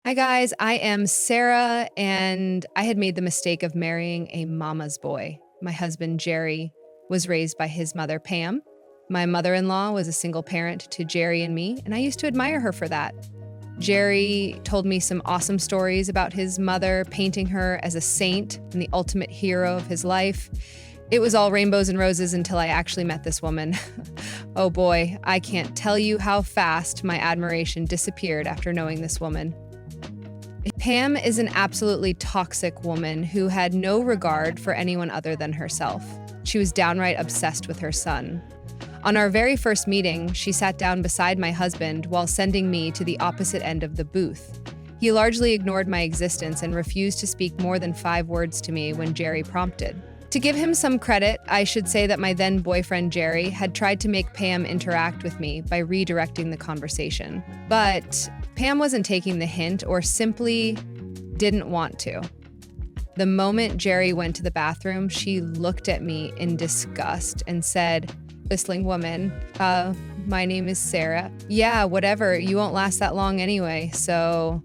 Hi, guys. I am Sarah, and I had made the mistake of marrying a mama's boy. My husband, Jerry, was raised by his mother, Pam. My mother in law was a single parent to Jerry and me, and I used to admire her for that. Jerry told me some awesome stories about his mother, painting her as a saint and the ultimate hero of his life. It was all rainbows and roses until I actually met this woman. Oh boy, I can't tell you how fast my admiration disappeared after knowing this woman. Pam is an absolutely toxic woman who had no regard for anyone other than herself. She was downright obsessed with her son. On our very first meeting, she sat down beside my husband while sending me to the opposite end of the booth. He largely ignored my existence and refused to speak more than 5 words to me when Jerry prompted. To give him some credit, I should say that my then boyfriend Jerry had tried to make Pam interact with me by redirecting the conversation. But Pam wasn't taking the hint or simply didn't want to. The moment Jerry went to the bathroom, she looked at me in disgust and said, "Whistling woman, my name is Sarah. Yeah, whatever, you won't last that long anyway, so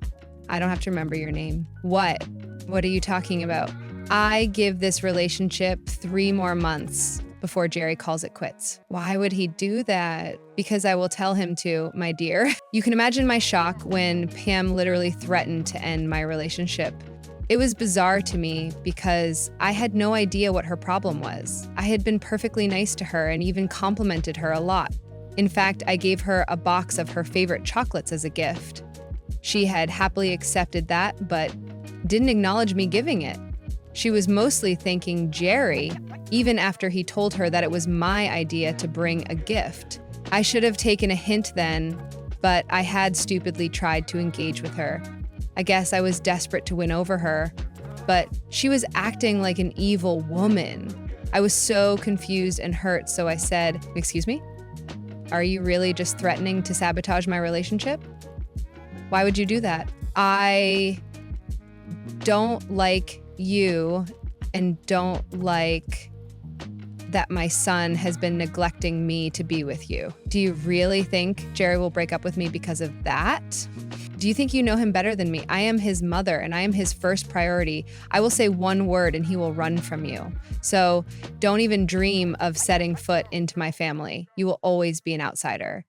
I don't have to remember your name." What? What are you talking about? I give this relationship 3 more months before Jerry calls it quits. Why would he do that? Because I will tell him to, my dear. You can imagine my shock when Pam literally threatened to end my relationship. It was bizarre to me because I had no idea what her problem was. I had been perfectly nice to her and even complimented her a lot. In fact, I gave her a box of her favorite chocolates as a gift. She had happily accepted that, but didn't acknowledge me giving it. She was mostly thanking Jerry, even after he told her that it was my idea to bring a gift. I should have taken a hint then, but I had stupidly tried to engage with her. I guess I was desperate to win over her, but she was acting like an evil woman. I was so confused and hurt, so I said, "Excuse me? Are you really just threatening to sabotage my relationship? Why would you do that? I don't like you and don't like that my son has been neglecting me to be with you. Do you really think Jerry will break up with me because of that? Do you think you know him better than me? I am his mother and I am his first priority. I will say 1 word and he will run from you. So don't even dream of setting foot into my family. You will always be an outsider."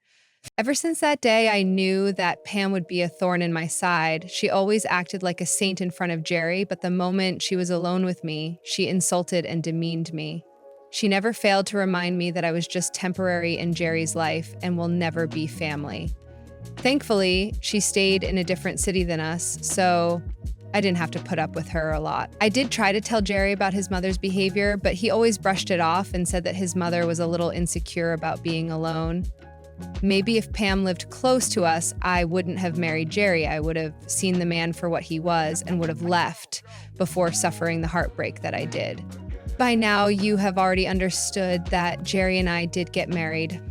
Ever since that day, I knew that Pam would be a thorn in my side. She always acted like a saint in front of Jerry, but the moment she was alone with me, she insulted and demeaned me. She never failed to remind me that I was just temporary in Jerry's life and will never be family. Thankfully, she stayed in a different city than us, so I didn't have to put up with her a lot. I did try to tell Jerry about his mother's behavior, but he always brushed it off and said that his mother was a little insecure about being alone. Maybe if Pam lived close to us, I wouldn't have married Jerry. I would have seen the man for what he was and would have left before suffering the heartbreak that I did. By now, you have already understood that Jerry and I did get married.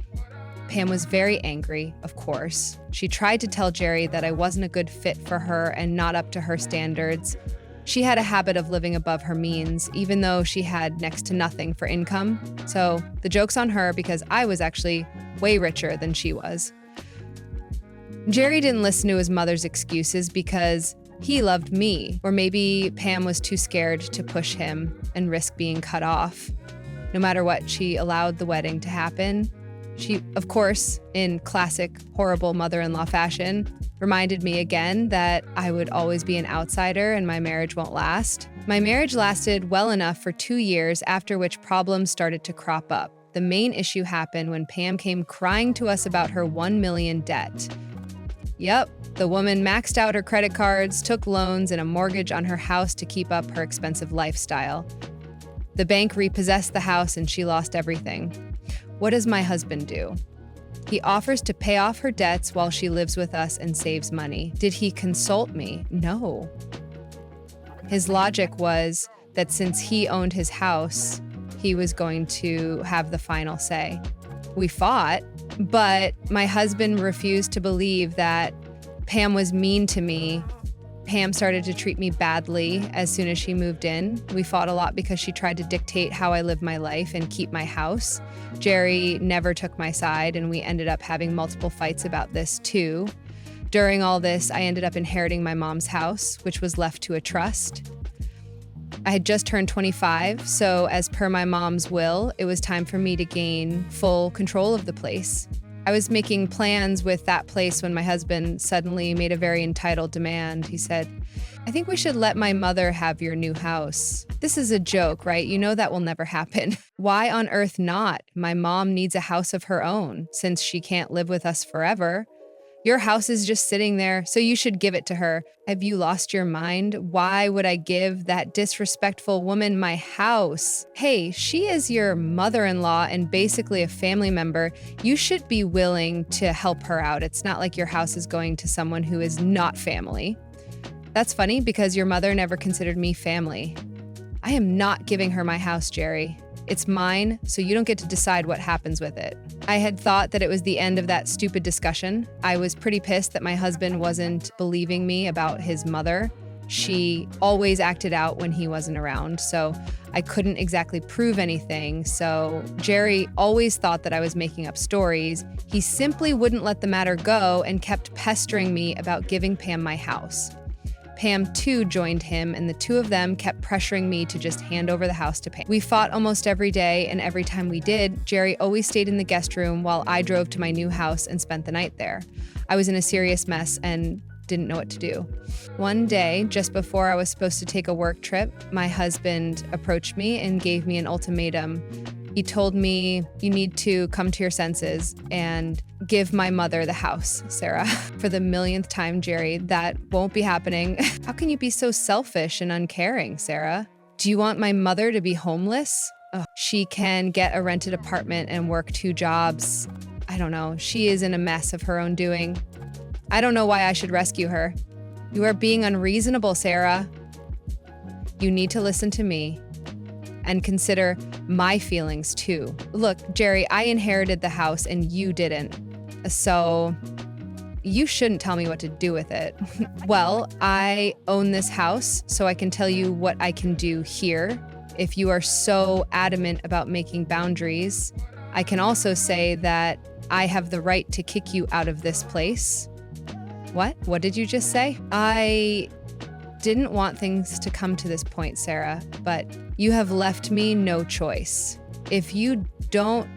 Pam was very angry, of course. She tried to tell Jerry that I wasn't a good fit for her and not up to her standards. She had a habit of living above her means, even though she had next to nothing for income. So the joke's on her because I was actually way richer than she was. Jerry didn't listen to his mother's excuses because he loved me, or maybe Pam was too scared to push him and risk being cut off. No matter what, she allowed the wedding to happen. She, of course, in classic horrible mother-in-law fashion, reminded me again that I would always be an outsider and my marriage won't last. My marriage lasted well enough for 2 years, after which problems started to crop up. The main issue happened when Pam came crying to us about her $1 million debt. Yep, the woman maxed out her credit cards, took loans and a mortgage on her house to keep up her expensive lifestyle. The bank repossessed the house and she lost everything. What does my husband do? He offers to pay off her debts while she lives with us and saves money. Did he consult me? No. His logic was that since he owned his house, he was going to have the final say. We fought, but my husband refused to believe that Pam was mean to me. Pam started to treat me badly as soon as she moved in. We fought a lot because she tried to dictate how I live my life and keep my house. Jerry never took my side, and we ended up having multiple fights about this too. During all this, I ended up inheriting my mom's house, which was left to a trust. I had just turned 25, so as per my mom's will, it was time for me to gain full control of the place. I was making plans with that place when my husband suddenly made a very entitled demand. He said, "I think we should let my mother have your new house." This is a joke, right? You know that will never happen. Why on earth not? My mom needs a house of her own since she can't live with us forever. Your house is just sitting there, so you should give it to her. Have you lost your mind? Why would I give that disrespectful woman my house? Hey, she is your mother-in-law and basically a family member. You should be willing to help her out. It's not like your house is going to someone who is not family. That's funny because your mother never considered me family. I am not giving her my house, Jerry. It's mine, so you don't get to decide what happens with it. I had thought that it was the end of that stupid discussion. I was pretty pissed that my husband wasn't believing me about his mother. She always acted out when he wasn't around, so I couldn't exactly prove anything. So Jerry always thought that I was making up stories. He simply wouldn't let the matter go and kept pestering me about giving Pam my house. Pam, too, joined him, and the two of them kept pressuring me to just hand over the house to Pam. We fought almost every day, and every time we did, Jerry always stayed in the guest room while I drove to my new house and spent the night there. I was in a serious mess and didn't know what to do. One day, just before I was supposed to take a work trip, my husband approached me and gave me an ultimatum. He told me, "You need to come to your senses and give my mother the house, Sarah." For the millionth time, Jerry, that won't be happening. How can you be so selfish and uncaring, Sarah? Do you want my mother to be homeless? Ugh. She can get a rented apartment and work 2 jobs. I don't know. She is in a mess of her own doing. I don't know why I should rescue her. You are being unreasonable, Sarah. You need to listen to me and consider my feelings too. Look, Jerry, I inherited the house and you didn't. So you shouldn't tell me what to do with it. Well, I own this house, so I can tell you what I can do here. If you are so adamant about making boundaries, I can also say that I have the right to kick you out of this place. What? What did you just say? I didn't want things to come to this point, Sarah, but you have left me no choice. If you don't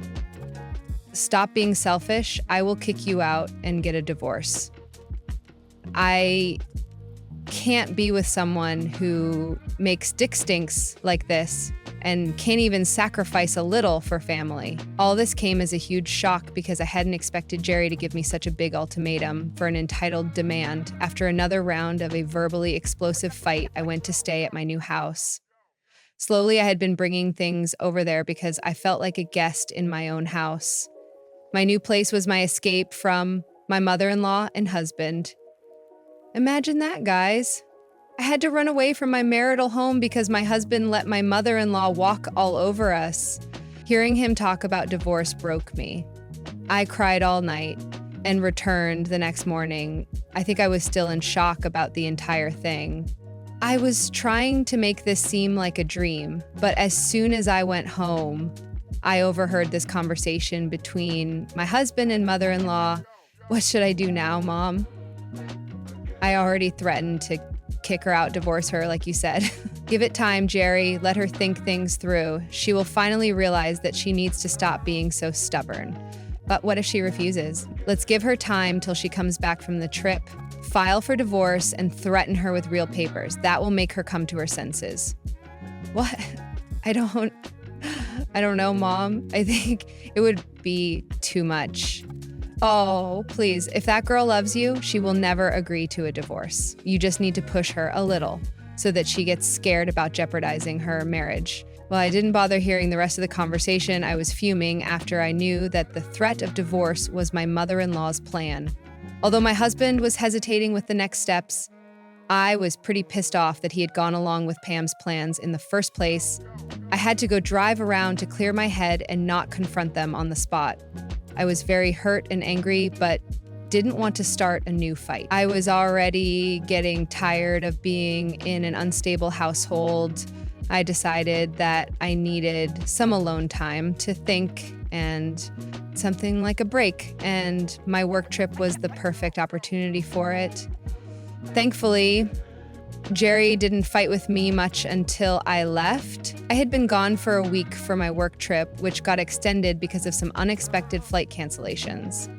stop being selfish, I will kick you out and get a divorce. I can't be with someone who makes dick stinks like this and can't even sacrifice a little for family. All this came as a huge shock because I hadn't expected Jerry to give me such a big ultimatum for an entitled demand. After another round of a verbally explosive fight, I went to stay at my new house. Slowly, I had been bringing things over there because I felt like a guest in my own house. My new place was my escape from my mother-in-law and husband. Imagine that, guys. I had to run away from my marital home because my husband let my mother-in-law walk all over us. Hearing him talk about divorce broke me. I cried all night and returned the next morning. I think I was still in shock about the entire thing. I was trying to make this seem like a dream, but as soon as I went home, I overheard this conversation between my husband and mother-in-law. What should I do now, Mom? I already threatened to kick her out, divorce her, like you said. Give it time, Jerry. Let her think things through. She will finally realize that she needs to stop being so stubborn. But what if she refuses? Let's give her time till she comes back from the trip, file for divorce, and threaten her with real papers. That will make her come to her senses. What? I don't know, Mom. I think it would be too much. Oh, please. If that girl loves you, she will never agree to a divorce. You just need to push her a little so that she gets scared about jeopardizing her marriage. Well, I didn't bother hearing the rest of the conversation. I was fuming after I knew that the threat of divorce was my mother-in-law's plan. Although my husband was hesitating with the next steps, I was pretty pissed off that he had gone along with Pam's plans in the first place. I had to go drive around to clear my head and not confront them on the spot. I was very hurt and angry, but didn't want to start a new fight. I was already getting tired of being in an unstable household. I decided that I needed some alone time to think and something like a break, and my work trip was the perfect opportunity for it. Thankfully, Jerry didn't fight with me much until I left. I had been gone for a week for my work trip, which got extended because of some unexpected flight cancellations.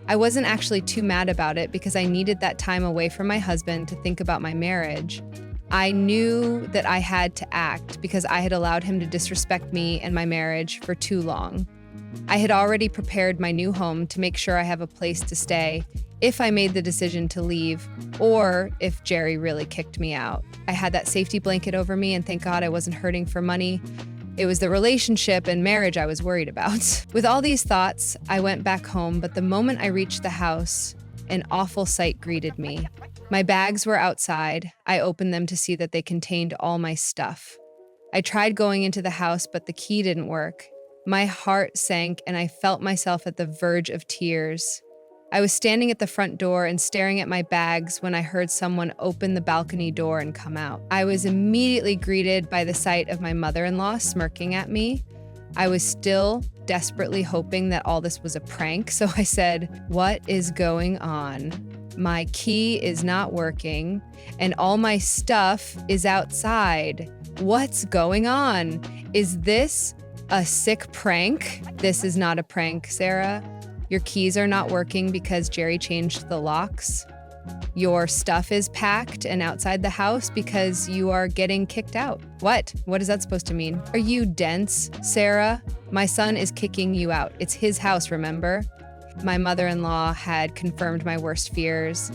I wasn't actually too mad about it because I needed that time away from my husband to think about my marriage. I knew that I had to act because I had allowed him to disrespect me and my marriage for too long. I had already prepared my new home to make sure I have a place to stay if I made the decision to leave or if Jerry really kicked me out. I had that safety blanket over me, and thank God I wasn't hurting for money. It was the relationship and marriage I was worried about. With all these thoughts, I went back home, but the moment I reached the house, an awful sight greeted me. My bags were outside. I opened them to see that they contained all my stuff. I tried going into the house, but the key didn't work. My heart sank, and I felt myself at the verge of tears. I was standing at the front door and staring at my bags when I heard someone open the balcony door and come out. I was immediately greeted by the sight of my mother-in-law smirking at me. I was still desperately hoping that all this was a prank, so I said, "What is going on? My key is not working, and all my stuff is outside. What's going on? Is this a sick prank?" "This is not a prank, Sarah. Your keys are not working because Jerry changed the locks. Your stuff is packed and outside the house because you are getting kicked out." "What? What is that supposed to mean?" "Are you dense, Sarah? My son is kicking you out. It's his house, remember?" My mother-in-law had confirmed my worst fears.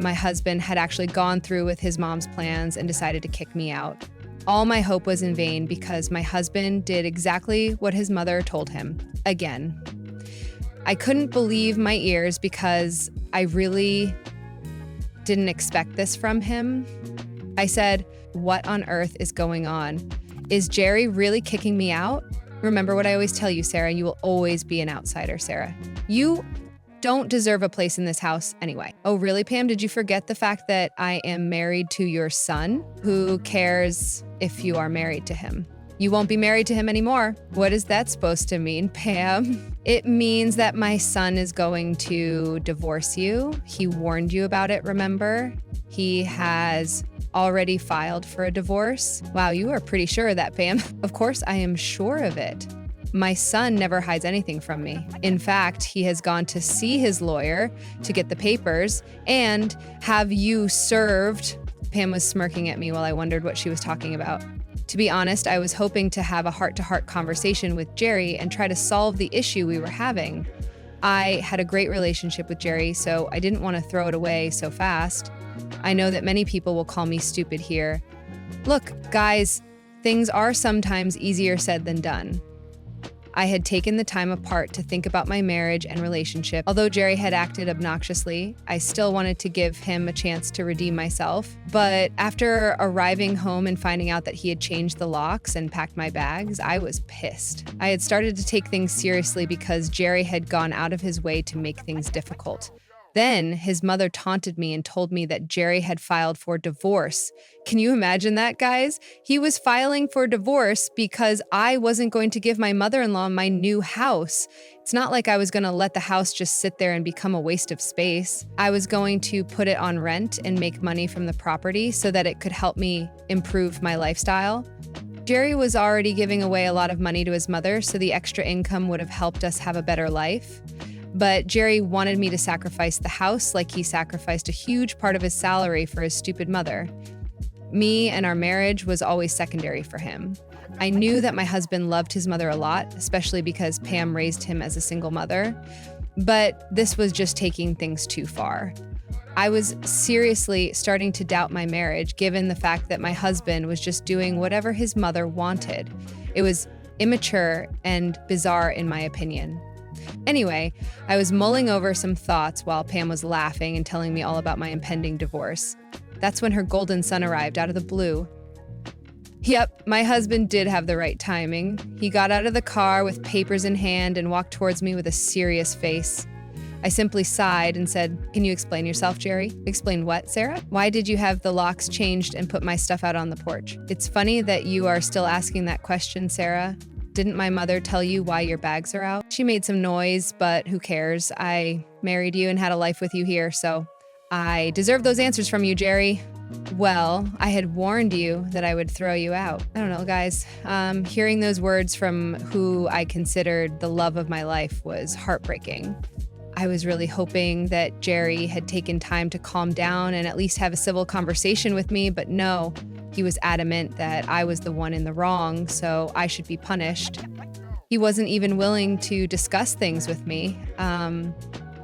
My husband had actually gone through with his mom's plans and decided to kick me out. All my hope was in vain because my husband did exactly what his mother told him, again. I couldn't believe my ears because I really didn't expect this from him. I said, "What on earth is going on? Is Jerry really kicking me out?" "Remember what I always tell you, Sarah, you will always be an outsider, Sarah. You don't deserve a place in this house anyway." "Oh, really, Pam? Did you forget the fact that I am married to your son? Who cares if you are married to him? You won't be married to him anymore." "What is that supposed to mean, Pam?" "It means that my son is going to divorce you. He warned you about it, remember? He has already filed for a divorce." "Wow, you are pretty sure of that, Pam." "Of course I am sure of it. My son never hides anything from me. In fact, he has gone to see his lawyer to get the papers and have you served." Pam was smirking at me while I wondered what she was talking about. To be honest, I was hoping to have a heart-to-heart conversation with Jerry and try to solve the issue we were having. I had a great relationship with Jerry, so I didn't want to throw it away so fast. I know that many people will call me stupid here. Look, guys, things are sometimes easier said than done. I had taken the time apart to think about my marriage and relationship. Although Jerry had acted obnoxiously, I still wanted to give him a chance to redeem myself. But after arriving home and finding out that he had changed the locks and packed my bags, I was pissed. I had started to take things seriously because Jerry had gone out of his way to make things difficult. Then his mother taunted me and told me that Jerry had filed for divorce. Can you imagine that, guys? He was filing for divorce because I wasn't going to give my mother-in-law my new house. It's not like I was going to let the house just sit there and become a waste of space. I was going to put it on rent and make money from the property so that it could help me improve my lifestyle. Jerry was already giving away a lot of money to his mother, so the extra income would have helped us have a better life. But Jerry wanted me to sacrifice the house like he sacrificed a huge part of his salary for his stupid mother. Me and our marriage was always secondary for him. I knew that my husband loved his mother a lot, especially because Pam raised him as a single mother. But this was just taking things too far. I was seriously starting to doubt my marriage, given the fact that my husband was just doing whatever his mother wanted. It was immature and bizarre in my opinion. Anyway, I was mulling over some thoughts while Pam was laughing and telling me all about my impending divorce. That's when her golden son arrived out of the blue. Yep, my husband did have the right timing. He got out of the car with papers in hand and walked towards me with a serious face. I simply sighed and said, "Can you explain yourself, Jerry?" "Explain what, Sarah?" "Why did you have the locks changed and put my stuff out on the porch?" "It's funny that you are still asking that question, Sarah. Didn't my mother tell you why your bags are out? She made some noise, but who cares? I married you and had a life with you here, so I deserve those answers from you, Jerry. Well, I had warned you that I would throw you out. I don't know, guys. Hearing those words from who I considered the love of my life was heartbreaking. I was really hoping that Jerry had taken time to calm down and at least have a civil conversation with me, but no, he was adamant that I was the one in the wrong, so I should be punished. He wasn't even willing to discuss things with me.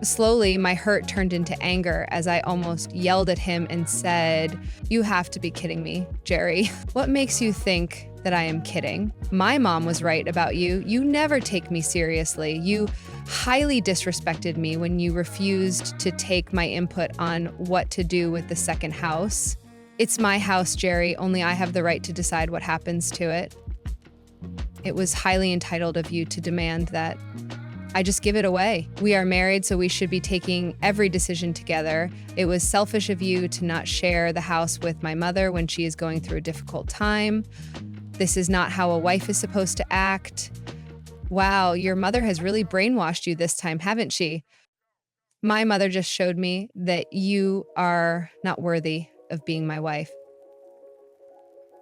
Slowly, my hurt turned into anger as I almost yelled at him and said, "You have to be kidding me, Jerry. What makes you think that I am kidding? My mom was right about you. You never take me seriously. You highly disrespected me when you refused to take my input on what to do with the second house. It's my house, Jerry. Only I have the right to decide what happens to it. It was highly entitled of you to demand that I just give it away. We are married, so we should be taking every decision together. It was selfish of you to not share the house with my mother when she is going through a difficult time. This is not how a wife is supposed to act. Wow, your mother has really brainwashed you this time, haven't she? My mother just showed me that you are not worthy of being my wife.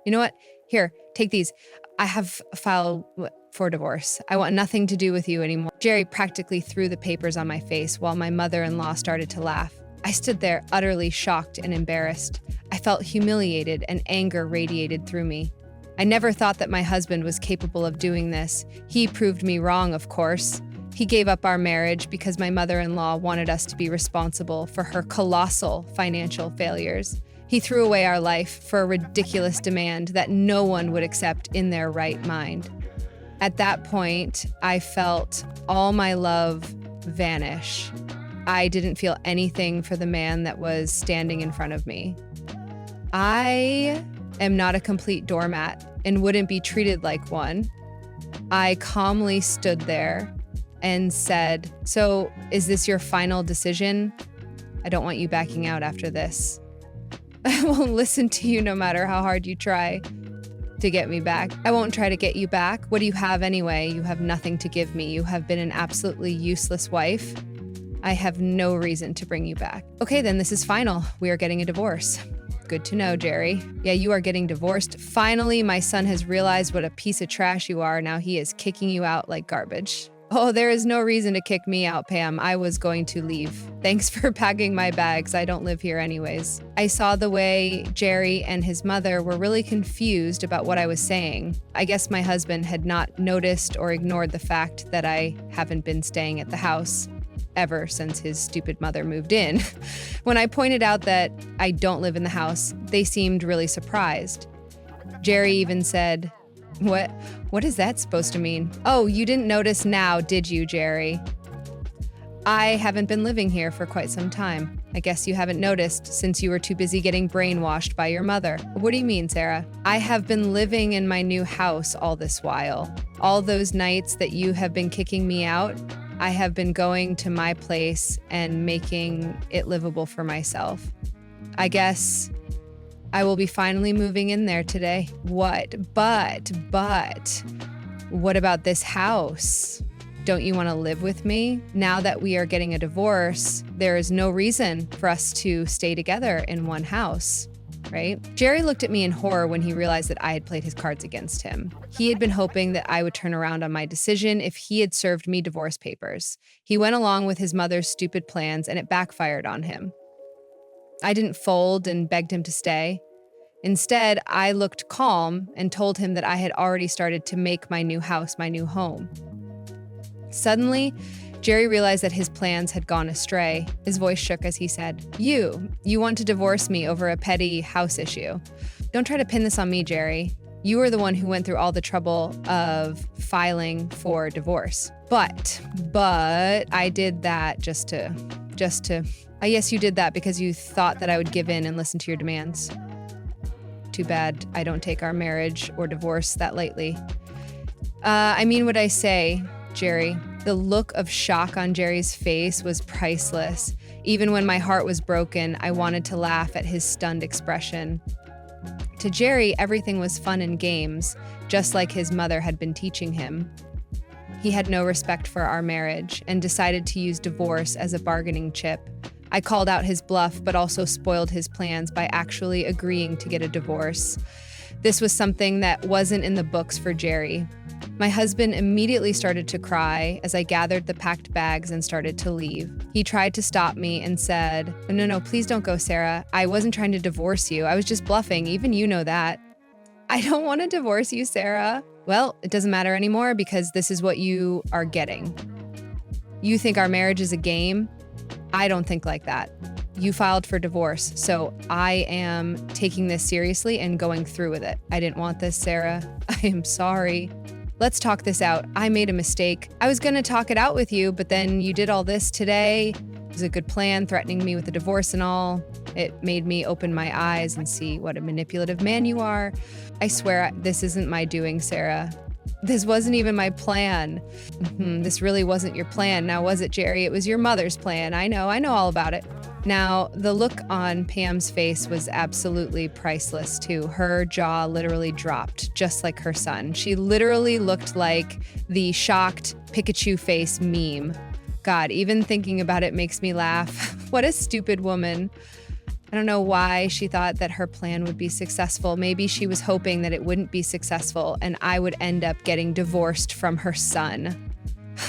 You know what? Here, take these. I have filed for divorce. I want nothing to do with you anymore." Jerry practically threw the papers on my face while my mother-in-law started to laugh. I stood there utterly shocked and embarrassed. I felt humiliated and anger radiated through me. I never thought that my husband was capable of doing this. He proved me wrong, of course. He gave up our marriage because my mother-in-law wanted us to be responsible for her colossal financial failures. He threw away our life for a ridiculous demand that no one would accept in their right mind. At that point, I felt all my love vanish. I didn't feel anything for the man that was standing in front of me. I am not a complete doormat and wouldn't be treated like one. I calmly stood there and said, "So, is this your final decision? I don't want you backing out after this. I won't listen to you no matter how hard you try to get me back. I won't try to get you back. What do you have anyway? You have nothing to give me. You have been an absolutely useless wife. I have no reason to bring you back." "Okay, then this is final. We are getting a divorce." "Good to know, Jerry. Yeah, you are getting divorced. Finally, my son has realized what a piece of trash you are. Now he is kicking you out like garbage." "Oh, there is no reason to kick me out, Pam. I was going to leave. Thanks for packing my bags. I don't live here anyways." I saw the way Jerry and his mother were really confused about what I was saying. I guess my husband had not noticed or ignored the fact that I haven't been staying at the house ever since his stupid mother moved in. When I pointed out that I don't live in the house, they seemed really surprised. Jerry even said, What is that supposed to mean?" "Oh, you didn't notice now, did you, Jerry? I haven't been living here for quite some time. I guess you haven't noticed since you were too busy getting brainwashed by your mother." "What do you mean, Sarah?" "I have been living in my new house all this while. All those nights that you have been kicking me out, I have been going to my place and making it livable for myself. I guess I will be finally moving in there today." But, what about this house? Don't you want to live with me? Now that we are getting a divorce, there is no reason for us to stay together in one house, right? Jerry looked at me in horror when he realized that I had played his cards against him. He had been hoping that I would turn around on my decision if he had served me divorce papers. He went along with his mother's stupid plans, and it backfired on him. I didn't fold and begged him to stay. Instead, I looked calm and told him that I had already started to make my new house my new home. Suddenly, Jerry realized that his plans had gone astray. His voice shook as he said, You want to divorce me over a petty house issue. Don't try to pin this on me, Jerry. You were the one who went through all the trouble of filing for divorce. But I did that yes, you did that because you thought that I would give in and listen to your demands. Too bad I don't take our marriage or divorce that lightly. I mean what I say, Jerry. The look of shock on Jerry's face was priceless. Even when my heart was broken, I wanted to laugh at his stunned expression. To Jerry, everything was fun and games, just like his mother had been teaching him. He had no respect for our marriage and decided to use divorce as a bargaining chip. I called out his bluff, but also spoiled his plans by actually agreeing to get a divorce. This was something that wasn't in the books for Jerry. My husband immediately started to cry as I gathered the packed bags and started to leave. He tried to stop me and said, No, please don't go, Sarah. I wasn't trying to divorce you. I was just bluffing. Even you know that. I don't want to divorce you, Sarah. Well, it doesn't matter anymore because this is what you are getting. You think our marriage is a game? I don't think like that. You filed for divorce, so I am taking this seriously and going through with it. I didn't want this, Sarah. I am sorry. Let's talk this out. I made a mistake. I was going to talk it out with you, but then you did all this today. It was a good plan, threatening me with a divorce and all. It made me open my eyes and see what a manipulative man you are. I swear this isn't my doing, Sarah. This wasn't even my plan. This really wasn't your plan. Now, was it, Jerry? It was your mother's plan. I know all about it. Now, the look on Pam's face was absolutely priceless, too. Her jaw literally dropped, just like her son. She literally looked like the shocked Pikachu face meme. God, even thinking about it makes me laugh. What a stupid woman. I don't know why she thought that her plan would be successful. Maybe she was hoping that it wouldn't be successful and I would end up getting divorced from her son.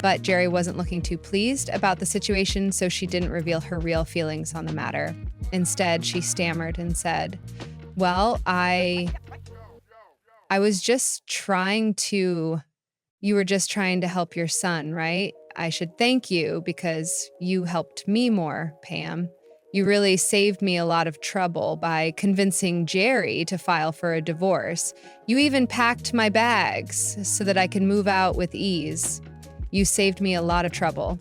But Jerry wasn't looking too pleased about the situation, so she didn't reveal her real feelings on the matter. Instead, she stammered and said, Well, I was just trying to... You were just trying to help your son, right? I should thank you because you helped me more, Pam. You really saved me a lot of trouble by convincing Jerry to file for a divorce. You even packed my bags so that I can move out with ease. You saved me a lot of trouble.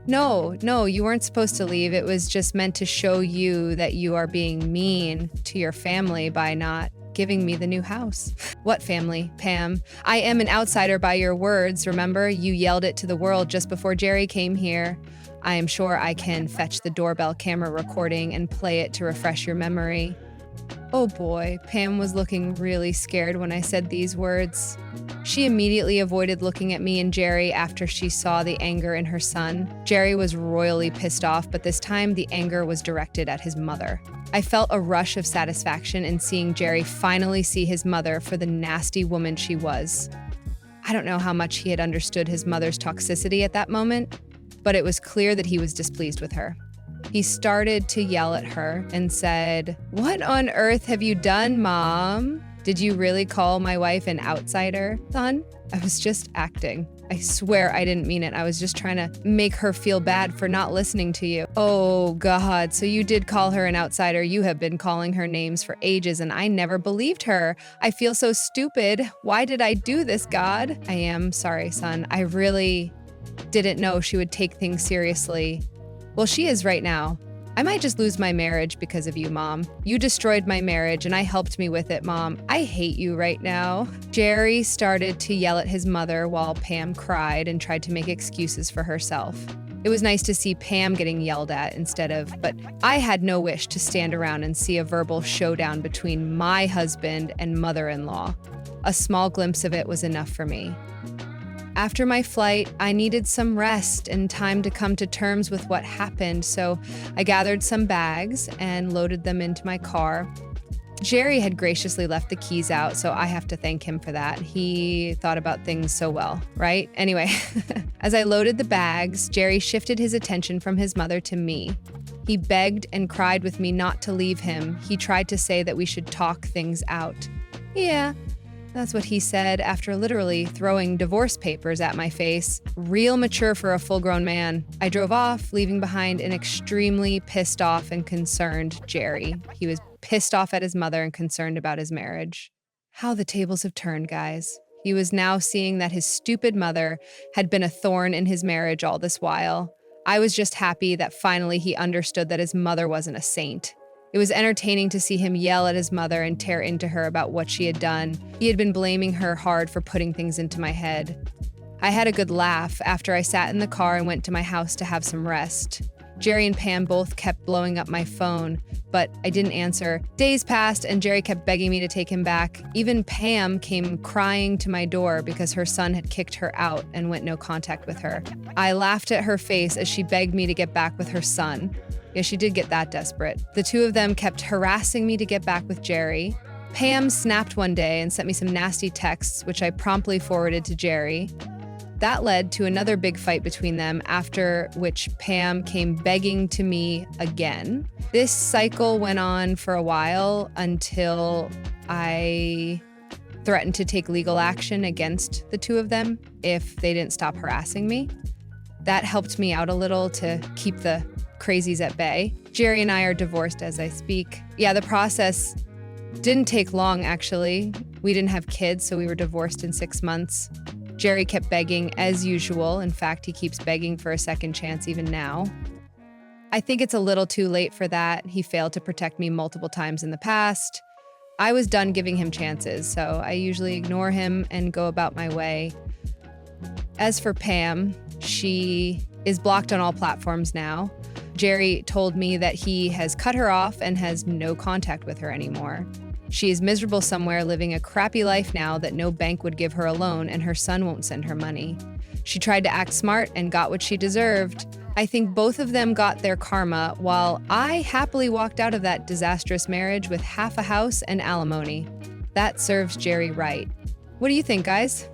No, you weren't supposed to leave. It was just meant to show you that you are being mean to your family by not giving me the new house. What family, Pam? I am an outsider by your words, remember? You yelled it to the world just before Jerry came here. I am sure I can fetch the doorbell camera recording and play it to refresh your memory. Oh boy, Pam was looking really scared when I said these words. She immediately avoided looking at me and Jerry after she saw the anger in her son. Jerry was royally pissed off, but this time the anger was directed at his mother. I felt a rush of satisfaction in seeing Jerry finally see his mother for the nasty woman she was. I don't know how much he had understood his mother's toxicity at that moment, but it was clear that he was displeased with her. He started to yell at her and said, What on earth have you done, Mom? Did you really call my wife an outsider, son? I was just acting. I swear I didn't mean it. I was just trying to make her feel bad for not listening to you. Oh, God. So you did call her an outsider. You have been calling her names for ages, and I never believed her. I feel so stupid. Why did I do this, God? I am sorry, son. I really didn't know she would take things seriously. Well, she is right now. I might just lose my marriage because of you, Mom. You destroyed my marriage and I helped me with it, Mom. I hate you right now. Jerry started to yell at his mother while Pam cried and tried to make excuses for herself. It was nice to see Pam getting yelled at but I had no wish to stand around and see a verbal showdown between my husband and mother-in-law. A small glimpse of it was enough for me. After my flight, I needed some rest and time to come to terms with what happened, so I gathered some bags and loaded them into my car. Jerry had graciously left the keys out, so I have to thank him for that. He thought about things so well, right? Anyway, as I loaded the bags, Jerry shifted his attention from his mother to me. He begged and cried with me not to leave him. He tried to say that we should talk things out. Yeah. That's what he said after literally throwing divorce papers at my face. Real mature for a full-grown man. I drove off, leaving behind an extremely pissed off and concerned Jerry. He was pissed off at his mother and concerned about his marriage. How the tables have turned, guys. He was now seeing that his stupid mother had been a thorn in his marriage all this while. I was just happy that finally he understood that his mother wasn't a saint. It was entertaining to see him yell at his mother and tear into her about what she had done. He had been blaming her hard for putting things into my head. I had a good laugh after I sat in the car and went to my house to have some rest. Jerry and Pam both kept blowing up my phone, but I didn't answer. Days passed and Jerry kept begging me to take him back. Even Pam came crying to my door because her son had kicked her out and went no contact with her. I laughed at her face as she begged me to get back with her son. Yeah, she did get that desperate. The two of them kept harassing me to get back with Jerry. Pam snapped one day and sent me some nasty texts, which I promptly forwarded to Jerry. That led to another big fight between them, after which Pam came begging to me again. This cycle went on for a while until I threatened to take legal action against the two of them if they didn't stop harassing me. That helped me out a little to keep the crazies at bay. Jerry and I are divorced as I speak. Yeah, the process didn't take long, actually. We didn't have kids, so we were divorced in 6 months. Jerry kept begging as usual. In fact, he keeps begging for a second chance even now. I think it's a little too late for that. He failed to protect me multiple times in the past. I was done giving him chances, so I usually ignore him and go about my way. As for Pam, she is blocked on all platforms now. Jerry told me that he has cut her off and has no contact with her anymore. She is miserable somewhere, living a crappy life now that no bank would give her a loan, and her son won't send her money. She tried to act smart and got what she deserved. I think both of them got their karma, while I happily walked out of that disastrous marriage with half a house and alimony. That serves Jerry right. What do you think, guys?